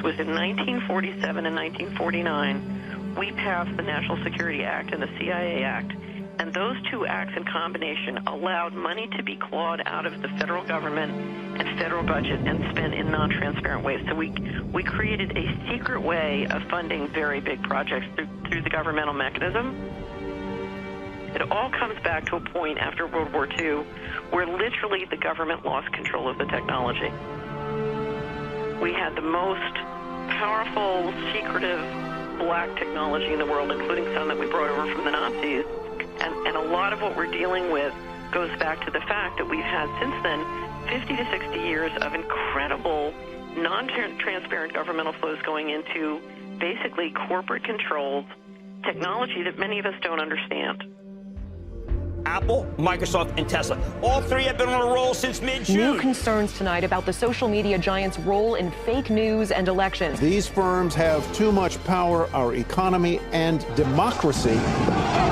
was in 1947 and 1949, we passed the National Security Act and the CIA Act, and those two acts in combination allowed money to be clawed out of the federal government and federal budget and spent in non-transparent ways. So we created a secret way of funding very big projects through the governmental mechanism. It all comes back to a point after World War II where literally the government lost control of the technology. We had the most powerful, secretive black technology in the world, including some that we brought over from the Nazis. And a lot of what we're dealing with goes back to the fact that we've had since then 50 to 60 years of incredible non-transparent governmental flows going into basically corporate-controlled technology that many of us don't understand. Apple, Microsoft, and Tesla. All three have been on a roll since mid-June. New concerns tonight about the social media giants' role in fake news and elections. These firms have too much power, our economy, and democracy.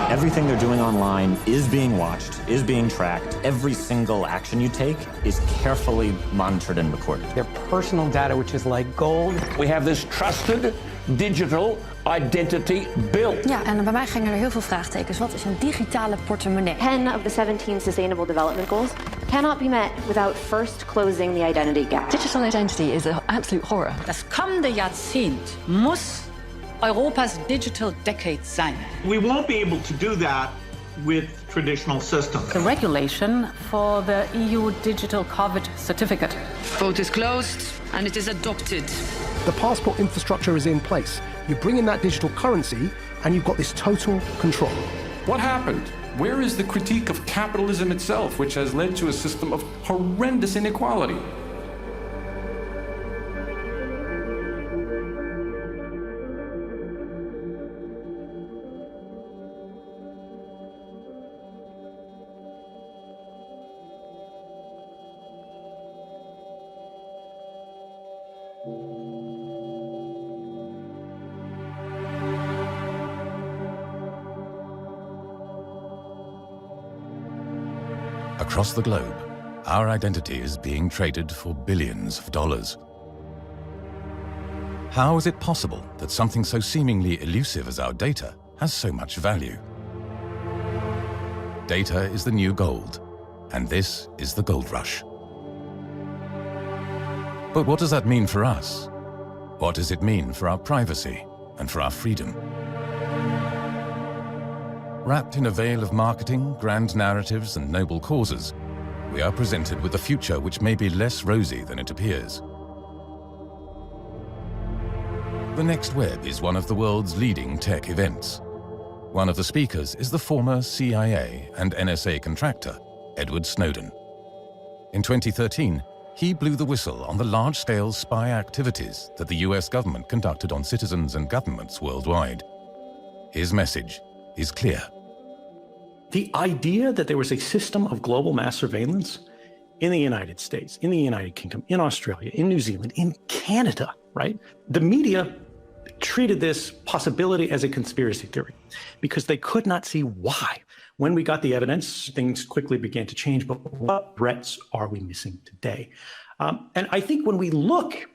Everything they're doing online is being watched, is being tracked. Every single action you take is carefully monitored and recorded. Their personal data, which is like gold. We have this trusted digital identity built. Ja, en bij mij gingen er heel veel vraagtekens. Wat is een digitale portemonnee? 10 of the 17 Sustainable Development Goals cannot be met without first closing the identity gap. Digital identity is an absolute horror. Das kommende Jahrzehnt muss Europas Digital Decade sein. We won't be able to do that with traditional systems. The regulation for the EU Digital COVID certificate. Vote is closed and it is adopted. The passport infrastructure is in place. You bring in that digital currency and you've got this total control. What happened? Where is the critique of capitalism itself, which has led to a system of horrendous inequality? Across the globe, our identity is being traded for billions of dollars. How is it possible that something so seemingly elusive as our data has so much value? Data is the new gold, and this is the gold rush. But what does that mean for us? What does it mean for our privacy and for our freedom? Wrapped in a veil of marketing, grand narratives, and noble causes, we are presented with a future which may be less rosy than it appears. The next web is one of the world's leading tech events. One of the speakers is the former CIA and NSA contractor, Edward Snowden. In 2013, he blew the whistle on the large-scale spy activities that the US government conducted on citizens and governments worldwide. His message is clear. The idea that there was a system of global mass surveillance in the United States, in the United Kingdom, in Australia, in New Zealand, in Canada, right? The media treated this possibility as a conspiracy theory because they could not see why. When we got the evidence, things quickly began to change, but what threats are we missing today? And I think when we look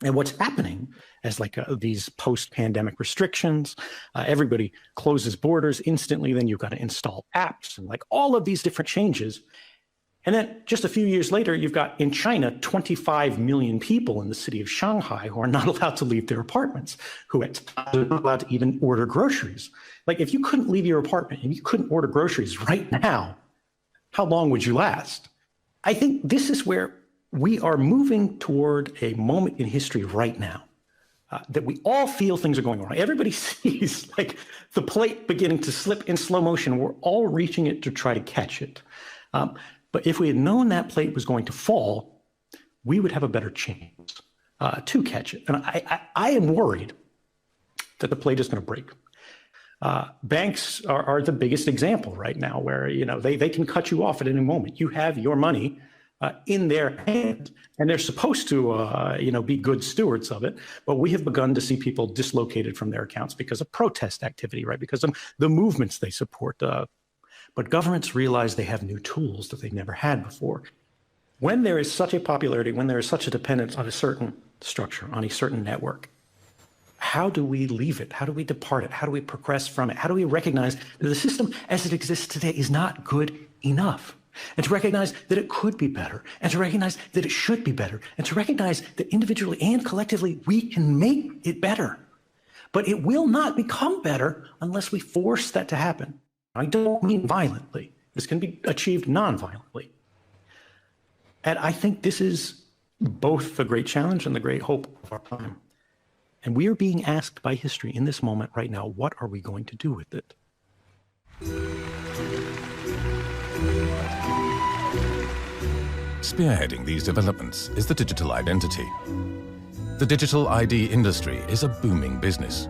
at what's happening as these post-pandemic restrictions, everybody closes borders instantly, then you've got to install apps and all of these different changes. And then just a few years later, you've got in China, 25 million people in the city of Shanghai who are not allowed to leave their apartments, who are not allowed to even order groceries. If you couldn't leave your apartment and you couldn't order groceries right now, how long would you last? I think this is where we are moving toward a moment in history right now that we all feel things are going wrong. Everybody sees the plate beginning to slip in slow motion. We're all reaching it to try to catch it. But if we had known that plate was going to fall, we would have a better chance to catch it. And I am worried that the plate is going to break. Banks are the biggest example right now where, they can cut you off at any moment. You have your money in their hands, and they're supposed to, be good stewards of it. But we have begun to see people dislocated from their accounts because of protest activity, right? Because of the movements they support. But governments realize they have new tools that they've never had before. When there is such a popularity, when there is such a dependence on a certain structure, on a certain network, how do we leave it? How do we depart it? How do we progress from it? How do we recognize that the system as it exists today is not good enough? And to recognize that it could be better, and to recognize that it should be better, and to recognize that individually and collectively we can make it better. But it will not become better unless we force that to happen. I don't mean violently. This can be achieved non-violently. And I think this is both the great challenge and the great hope of our time. And we are being asked by history in this moment right now, what are we going to do with it? Spearheading these developments is the digital identity. The digital ID industry is a booming business.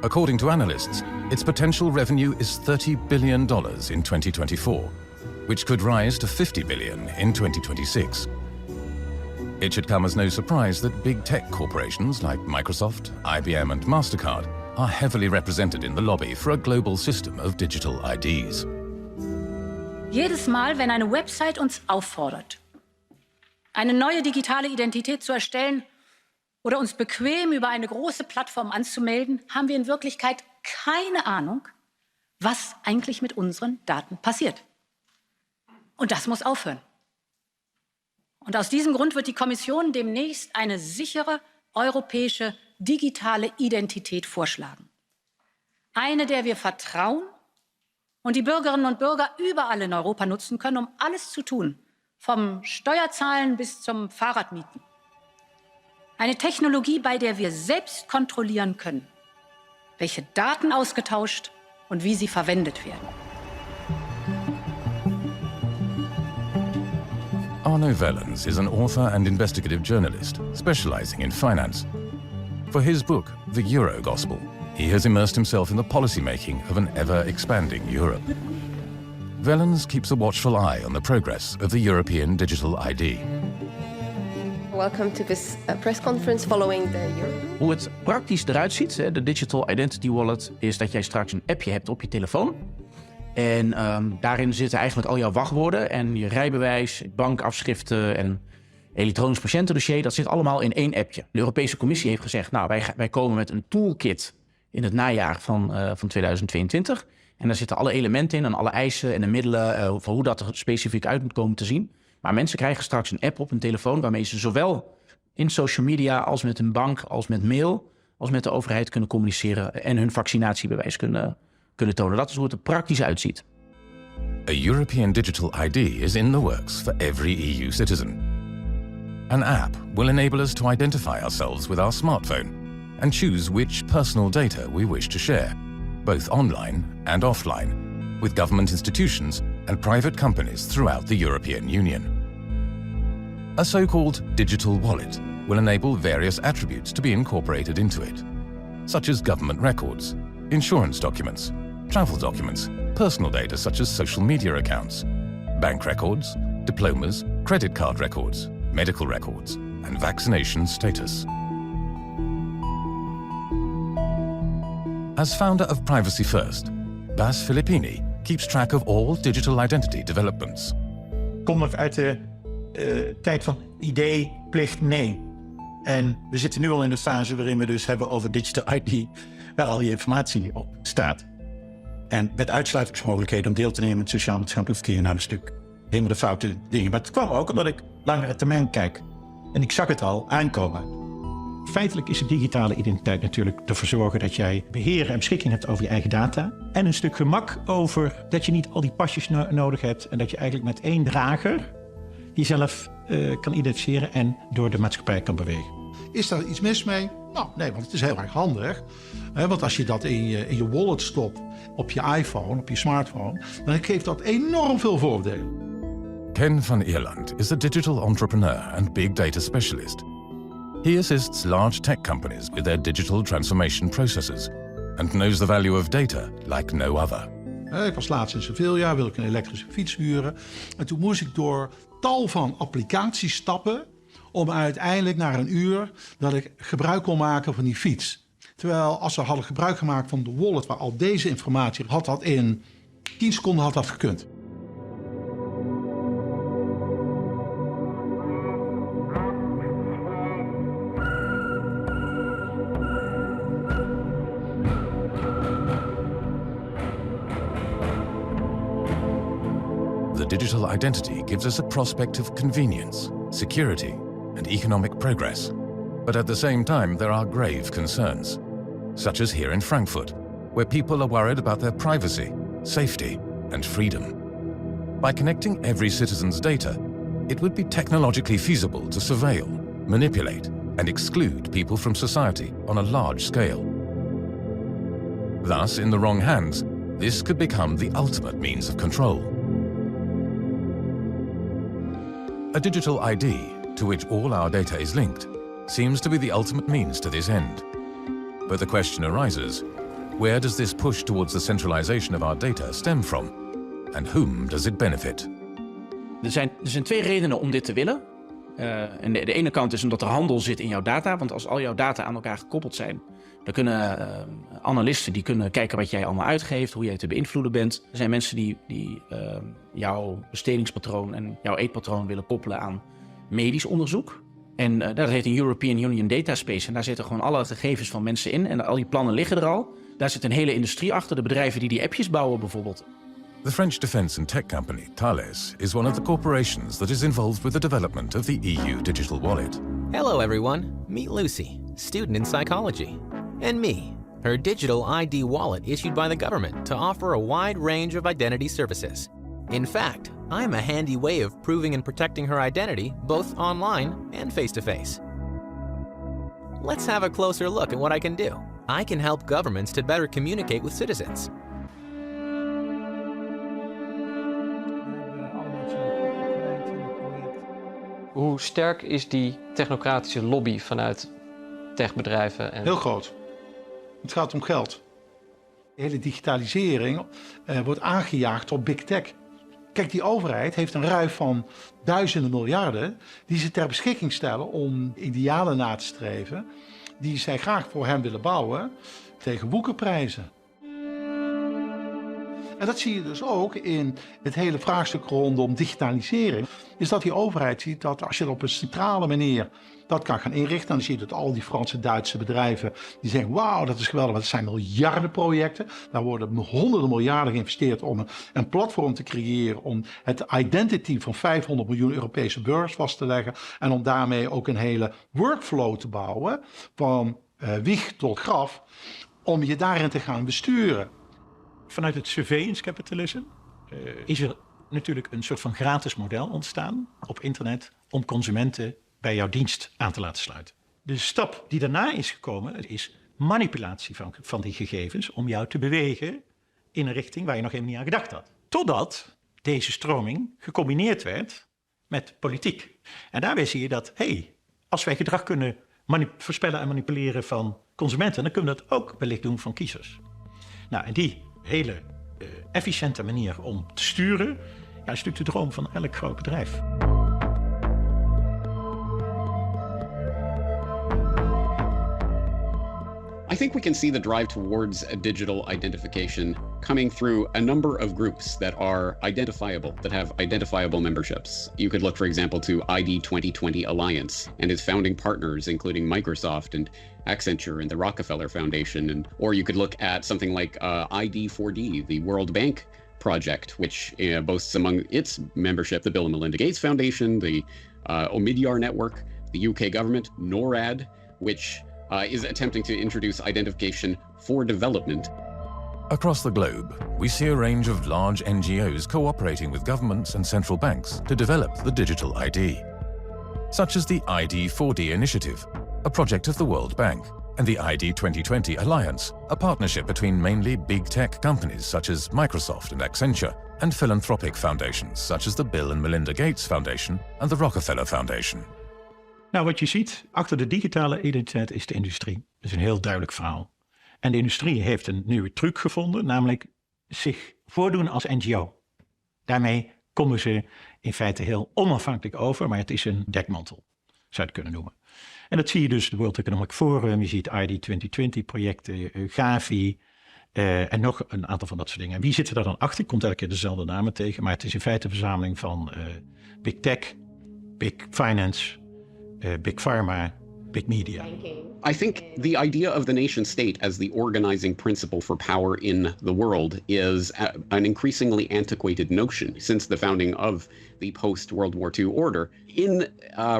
According to analysts, its potential revenue is $30 billion in 2024, which could rise to $50 billion in 2026. It should come as no surprise that big tech corporations like Microsoft, IBM and MasterCard are heavily represented in the lobby for a global system of digital IDs. Jedes Mal, wenn eine Website uns auffordert, eine neue digitale Identität zu erstellen oder uns bequem über eine große Plattform anzumelden, haben wir in Wirklichkeit keine Ahnung, was eigentlich mit unseren Daten passiert. Und das muss aufhören. Und aus diesem Grund wird die Kommission demnächst eine sichere europäische digitale Identität vorschlagen. Eine, der wir vertrauen und die Bürgerinnen und Bürger überall in Europa nutzen können, um alles zu tun, vom Steuerzahlen bis zum Fahrradmieten. Eine Technologie, bei der wir selbst kontrollieren können, welche Daten ausgetauscht und wie sie verwendet werden. Arno Wellens is an author and investigative journalist specializing in finance. For his book, The Euro Gospel, he has immersed himself in the policymaking of an ever-expanding Europe. Wellens keeps a watchful eye on the progress of the European digital ID. Welcome to this press conference following the Euro. Hoe het praktisch eruit ziet, de Digital Identity Wallet, is dat jij straks een appje hebt op je telefoon. En daarin zitten eigenlijk al jouw wachtwoorden en je rijbewijs, bankafschriften en elektronisch patiëntendossier. Dat zit allemaal in één appje. De Europese Commissie heeft gezegd, nou, wij komen met een toolkit in het najaar van 2022. En daar zitten alle elementen in en alle eisen en de middelen voor hoe dat er specifiek uit moet komen te zien. Maar mensen krijgen straks een app op hun telefoon waarmee ze zowel in social media als met een bank, als met mail, als met de overheid kunnen communiceren en hun vaccinatiebewijs kunnen tonen. Dat is hoe het er praktisch uitziet. A European digital ID is in the works for every EU citizen. An app will enable us to identify ourselves with our smartphone and choose which personal data we wish to share, both online and offline, with government institutions and private companies throughout the European Union. A so-called digital wallet will enable various attributes to be incorporated into it, such as government records, insurance documents, travel documents, personal data such as social media accounts, bank records, diplomas, credit card records, medical records, and vaccination status. As founder of Privacy First, Bas Filippini keeps track of all digital identity developments. Kom nog uit de tijd van idee, plicht, nee. En we zitten nu al in de fase waarin we dus hebben over digital ID, waar al je informatie op staat. En met uitsluitingsmogelijkheden om deel te nemen in het sociaal-maatschappelijk verkeer. Nou, een stuk helemaal de foute dingen. Maar het kwam ook omdat ik langere termijn kijk. En ik zag het al aankomen. Feitelijk is de digitale identiteit natuurlijk ervoor zorgen dat jij beheer en beschikking hebt over je eigen data. En een stuk gemak over dat je niet al die pasjes nodig hebt. En dat je eigenlijk met één drager jezelf kan identificeren en door de maatschappij kan bewegen. Is daar iets mis mee? Nou, nee, want het is heel erg handig. Want als je dat in je wallet stopt, op je iPhone, op je smartphone, dan geeft dat enorm veel voordelen. Ken van Ierland is a digital entrepreneur and big data specialist. He assists large tech companies with their digital transformation processes and knows the value of data like no other. Ik was laatst in Sevilla, wilde ik een elektrische fiets huren. En toen moest ik door tal van applicaties stappen om uiteindelijk na een uur dat ik gebruik kon maken van die fiets. Terwijl als ze hadden gebruik gemaakt van de wallet waar al deze informatie had dat in 10 seconden had dat gekund. digital identity gives us a prospect of convenience, security, and economic progress. But at the same time, there are grave concerns, such as here in Frankfurt, where people are worried about their privacy, safety, and freedom. By connecting every citizen's data, it would be technologically feasible to surveil, manipulate, and exclude people from society on a large scale. Thus, in the wrong hands, this could become the ultimate means of control. A digital ID, to which all our data is linked, seems to be the ultimate means to this end. But the question arises, where does this push towards the centralization of our data stem from? And whom does it benefit? Er zijn twee redenen om dit te willen. En de ene kant is omdat er handel zit in jouw data. Want als al jouw data aan elkaar gekoppeld zijn, dan kunnen analisten die kunnen kijken wat jij allemaal uitgeeft, hoe jij te beïnvloeden bent. Er zijn mensen die jouw bestedingspatroon en jouw eetpatroon willen koppelen aan medisch onderzoek. En dat heet een European Union Data Space. En daar zitten gewoon alle gegevens van mensen in. En al die plannen liggen er al. Daar zit een hele industrie achter. De bedrijven die appjes bouwen bijvoorbeeld. The French defense and tech company Thales is one of the corporations that is involved with the development of the EU digital wallet. Hello everyone, meet Lucy, student in psychology. And me, her digital ID wallet issued by the government to offer a wide range of identity services. In fact, I'm a handy way of proving and protecting her identity both online and face-to-face. Let's have a closer look at what I can do. I can help governments to better communicate with citizens. Hoe sterk is die technocratische lobby vanuit techbedrijven? Heel groot. Het gaat om geld. De hele digitalisering wordt aangejaagd op big tech. Kijk, die overheid heeft een ruif van duizenden miljarden die ze ter beschikking stellen om idealen na te streven die zij graag voor hen willen bouwen tegen woekerprijzen. En dat zie je dus ook in het hele vraagstuk rondom digitalisering. Is dat die overheid ziet dat als je op een centrale manier dat kan gaan inrichten. Dan zie je dat al die Franse, Duitse bedrijven die zeggen wauw, dat is geweldig. Dat zijn miljardenprojecten. Daar worden honderden miljarden geïnvesteerd om een platform te creëren. Om het identity van 500 miljoen Europese burgers vast te leggen. En om daarmee ook een hele workflow te bouwen. Van wieg tot graf. Om je daarin te gaan besturen. Vanuit het surveillance capitalism is er natuurlijk een soort van gratis model ontstaan op internet om consumenten bij jouw dienst aan te laten sluiten. De stap die daarna is gekomen is manipulatie van die gegevens om jou te bewegen in een richting waar je nog helemaal niet aan gedacht had. Totdat deze stroming gecombineerd werd met politiek. En daarbij zie je dat, als wij gedrag kunnen voorspellen en manipuleren van consumenten, dan kunnen we dat ook wellicht doen van kiezers. Nou, en die hele efficiënte manier om te sturen, is natuurlijk de droom van elk groot bedrijf. I think we can see the drive towards a digital identification coming through a number of groups that are identifiable, that have identifiable memberships. You could look, for example, to ID 2020 Alliance and its founding partners, including Microsoft and Accenture and the Rockefeller Foundation. Or you could look at something like ID4D, the World Bank project, which boasts among its membership the Bill and Melinda Gates Foundation, the Omidyar Network, the UK government, NORAD, which is attempting to introduce identification for development. Across the globe, we see a range of large NGOs cooperating with governments and central banks to develop the digital ID, such as the ID4D initiative, a project of the World Bank, and the ID 2020 Alliance, a partnership between mainly big tech companies such as Microsoft and Accenture, and philanthropic foundations such as the Bill and Melinda Gates Foundation and the Rockefeller Foundation. Nou, wat je ziet achter de digitale identiteit is de industrie. Dat is een heel duidelijk verhaal. En de industrie heeft een nieuwe truc gevonden, namelijk zich voordoen als NGO. Daarmee komen ze in feite heel onafhankelijk over, maar het is een dekmantel, zou je het kunnen noemen. En dat zie je dus, de World Economic Forum, je ziet ID 2020 projecten, Gavi en nog een aantal van dat soort dingen. En wie zitten daar dan achter? Ik kom elke keer dezelfde namen tegen, maar het is in feite een verzameling van Big Tech, Big Finance, Big Pharma, big media. I think the idea of the nation state as the organizing principle for power in the world is an increasingly antiquated notion since the founding of the post-World War II order. In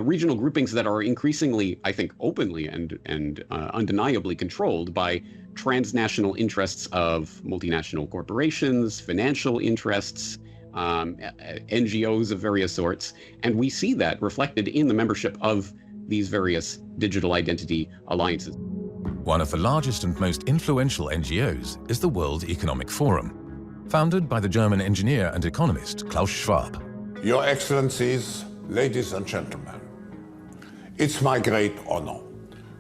regional groupings that are increasingly, I think, openly and undeniably controlled by transnational interests of multinational corporations, financial interests, NGOs of various sorts, and we see that reflected in the membership of these various digital identity alliances. One of the largest and most influential NGOs is the World Economic Forum, founded by the German engineer and economist Klaus Schwab. Your Excellencies, ladies and gentlemen, it's my great honor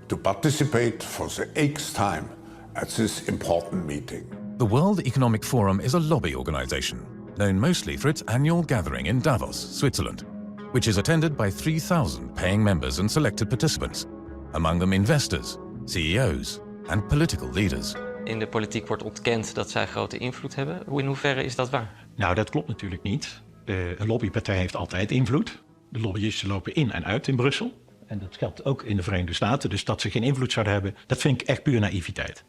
to participate for the 8th time at this important meeting. The World Economic Forum is a lobby organization, known mostly for its annual gathering in Davos, Switzerland, which is attended by 3,000 paying members and selected participants, among them investors, CEO's and political leaders. In de politiek wordt ontkend dat zij grote invloed hebben. In hoeverre is dat waar? Nou, dat klopt natuurlijk niet. Een lobbypartij heeft altijd invloed. De lobbyisten lopen in en uit in Brussel. En dat geldt ook in de Verenigde Staten. Dus dat ze geen invloed zouden hebben, dat vind ik echt puur naïviteit.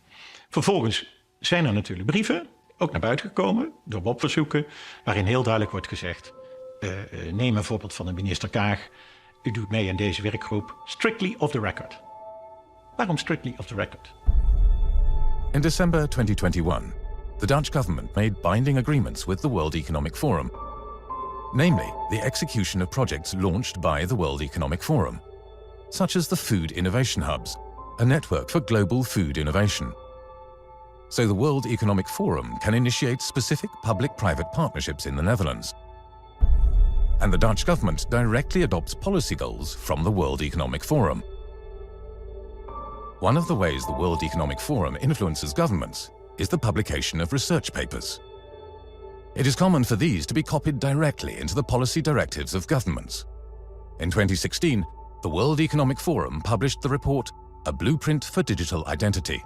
Vervolgens zijn er natuurlijk brieven, ook naar buiten gekomen, door WOP-verzoeken, waarin heel duidelijk wordt gezegd, neem een voorbeeld van de minister Kaag. U doet mee aan deze werkgroep. Strictly off the record. Waarom strictly off the record? In December 2021, the Dutch government made binding agreements with the World Economic Forum, namely the execution of projects launched by the World Economic Forum, such as the Food Innovation Hubs, a network for global food innovation. So the World Economic Forum can initiate specific public-private partnerships in the Netherlands. And the Dutch government directly adopts policy goals from the World Economic Forum. One of the ways the World Economic Forum influences governments is the publication of research papers. It is common for these to be copied directly into the policy directives of governments. In 2016, the World Economic Forum published the report, A Blueprint for Digital Identity.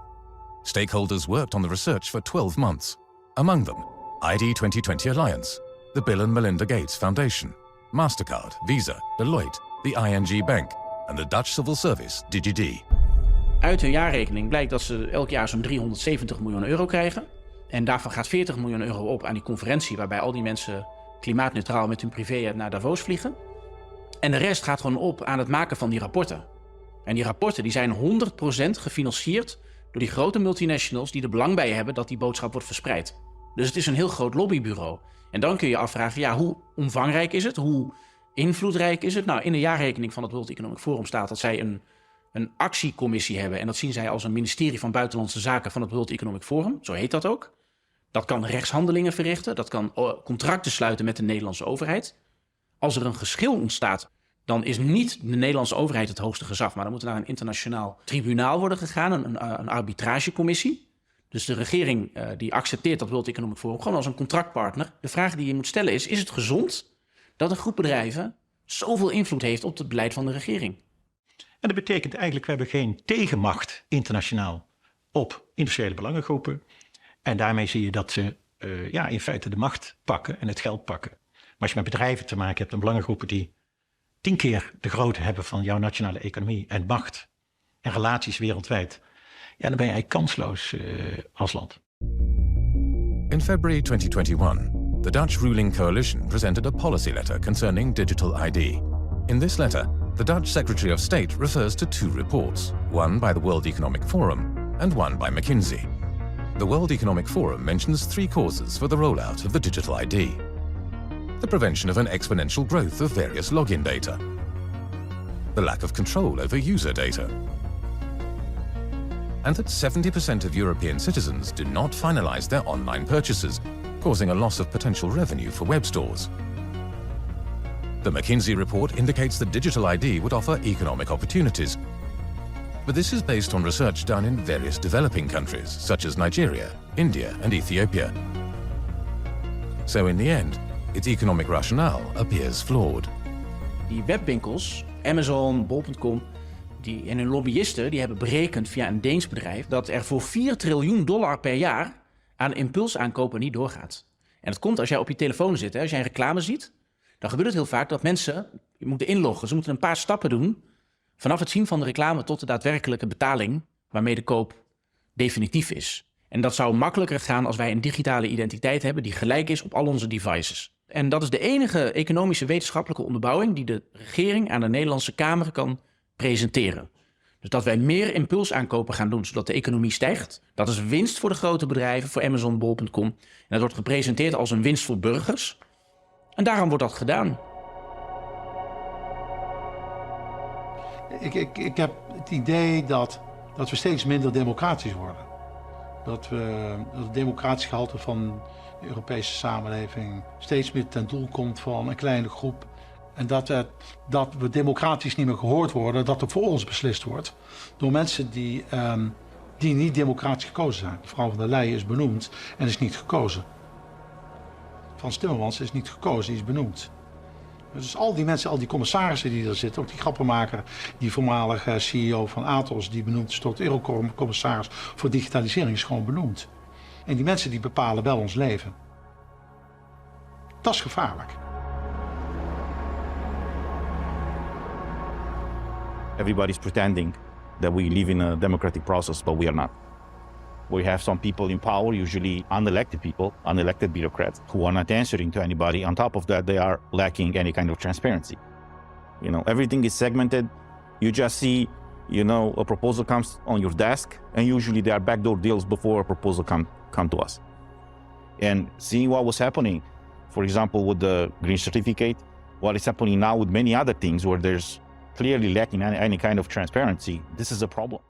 Stakeholders worked on the research for 12 months, among them ID 2020 Alliance, the Bill and Melinda Gates Foundation, MasterCard, Visa, Deloitte, the ING Bank and the Dutch civil service DigiD. Uit hun jaarrekening blijkt dat ze elk jaar zo'n 370 miljoen euro krijgen. En daarvan gaat 40 miljoen euro op aan die conferentie waarbij al die mensen klimaatneutraal met hun privéjet naar Davos vliegen. En de rest gaat gewoon op aan het maken van die rapporten. En die rapporten die zijn 100% gefinancierd door die grote multinationals die er belang bij hebben dat die boodschap wordt verspreid. Dus het is een heel groot lobbybureau. En dan kun je je afvragen, ja, hoe omvangrijk is het? Hoe invloedrijk is het? Nou, in de jaarrekening van het World Economic Forum staat dat zij een actiecommissie hebben. En dat zien zij als een ministerie van Buitenlandse Zaken van het World Economic Forum. Zo heet dat ook. Dat kan rechtshandelingen verrichten. Dat kan contracten sluiten met de Nederlandse overheid. Als er een geschil ontstaat, dan is niet de Nederlandse overheid het hoogste gezag. Maar dan moet er naar een internationaal tribunaal worden gegaan. Een arbitragecommissie. Dus de regering die accepteert dat World Economic Forum gewoon als een contractpartner. De vraag die je moet stellen is het gezond dat een groep bedrijven zoveel invloed heeft op het beleid van de regering? En dat betekent eigenlijk, we hebben geen tegenmacht internationaal op industriële belangengroepen. En daarmee zie je dat ze in feite de macht pakken en het geld pakken. Maar als je met bedrijven te maken hebt en belangengroepen die 10 keer de grootte hebben van jouw nationale economie en macht en relaties wereldwijd, ja, dan ben je eigenlijk kansloos als land. In February 2021, the Dutch ruling coalition presented a policy letter concerning digital ID. In this letter, the Dutch Secretary of State refers to 2 reports, one by the World Economic Forum and one by McKinsey. The World Economic Forum mentions 3 causes for the rollout of the digital ID. The prevention of an exponential growth of various login data. The lack of control over user data. And that 70% of European citizens do not finalize their online purchases, causing a loss of potential revenue for web stores. The McKinsey report indicates that digital ID would offer economic opportunities. But this is based on research done in various developing countries, such as Nigeria, India and Ethiopia. So in the end, its economic rationale appears flawed. Die webwinkels, Amazon, bol.com, en hun lobbyisten die hebben berekend via een Deens bedrijf dat er voor $4 triljoen per jaar aan impulsaankopen niet doorgaat. En dat komt als jij op je telefoon zit. Als jij een reclame ziet, dan gebeurt het heel vaak dat mensen moeten inloggen. Ze moeten een paar stappen doen Vanaf het zien van de reclame tot de daadwerkelijke betaling waarmee de koop definitief is. En dat zou makkelijker gaan als wij een digitale identiteit hebben die gelijk is op al onze devices. En dat is de enige economische wetenschappelijke onderbouwing die de regering aan de Nederlandse Kamer kan presenteren. Dus dat wij meer impulsaankopen gaan doen zodat de economie stijgt. Dat is winst voor de grote bedrijven, voor Amazon, Bol.com. En dat wordt gepresenteerd als een winst voor burgers. En daarom wordt dat gedaan. Ik heb het idee dat we steeds minder democratisch worden. Dat het democratisch gehalte van de Europese samenleving steeds meer ten doel komt van een kleine groep. En dat we democratisch niet meer gehoord worden, dat er voor ons beslist wordt. Door mensen die niet democratisch gekozen zijn. Mevrouw van der Leyen is benoemd en is niet gekozen. Frans Timmermans is niet gekozen, die is benoemd. Dus al die mensen, al die commissarissen die er zitten, ook die grappenmaker, die voormalige CEO van Atos, die benoemd is tot Eurocommissaris voor digitalisering, is gewoon benoemd. En die mensen die bepalen wel ons leven. Dat is gevaarlijk. Everybody's pretending that we live in a democratic process, but we are not. We have some people in power, usually unelected people, unelected bureaucrats, who are not answering to anybody. On top of that, they are lacking any kind of transparency. You know, everything is segmented. You just see, you know, a proposal comes on your desk, and usually there are backdoor deals before a proposal come to us. And seeing what was happening, for example, with the green certificate, what is happening now with many other things where there's clearly lacking any kind of transparency, this is a problem.